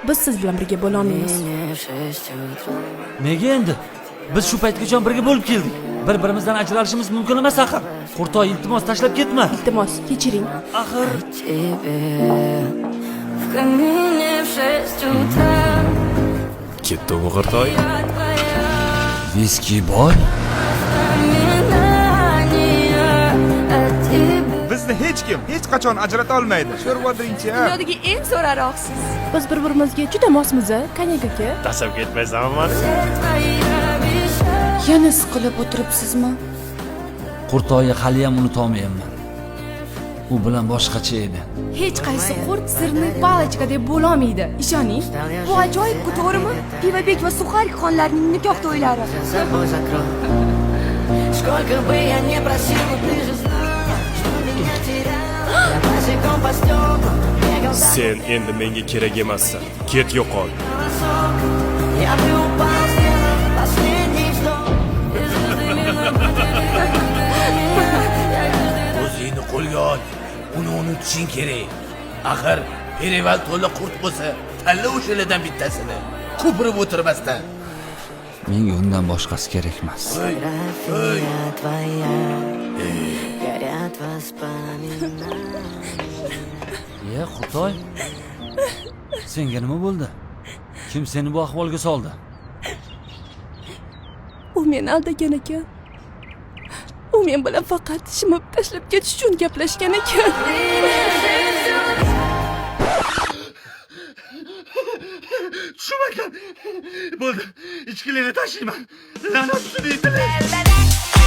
Biz siz bilan birga bo'la olmaymiz. Nega endi? Biz shu paytgacha birga bo'lib keldik. Bir-birimizdan ajralishimiz mumkin emas axir. Qurtoy, iltimos tashlab ketma. Iltimos, kechiring. Axir Ketdimi Qurtoy? viski boy. Bizni hech kim hech qachon ajrata olmaydi. Sho'rva dringchi. Dunyodagi eng so'raroqsiz. Biz bir-birimizga juda mosmiz, Konyak aka. Tasab ketmaysanmi mani? Yana siqilib o'tiribsizmi? Qurtoyni hali ham unutolmayman. U bilan boshqacha edi. Hech qaysi qurt sirni palachka deb bo'la olmaydi. Ishoning. Bu ajoyib-ku, to'g'rimi? Pivabek va Suxarik xonlarning nikoh to'ylari. Сколько бы я не просил, ты же знала, что меня теряла. Я босиком по стеклам бегал за Sen endi menga kerak emassan. Ket yo'qol. носок. Я бы упал, сделав последний вздох. И звезды мимо O'zingni qo'lga ol. Uni unutishing kerak. Axir Perival to'la qurt bo'lsa, tanla o'shalardan bittasini. Ko'pirib o'tirmasdan. Menga undan boshqasi kerak emas. фотография твоя. Горят воспоминания. Ye, Qurtoy. Senga nima bo'ldi? Kim seni bu ahvolga soldi? U meni aldagan ekan. U men bilan faqat shimib tashlab ketish uchun gaplashgan ekan. Tushmagan. Bo'ldi. Ichkilikni tashlayman. La'nat ustiga aytilay.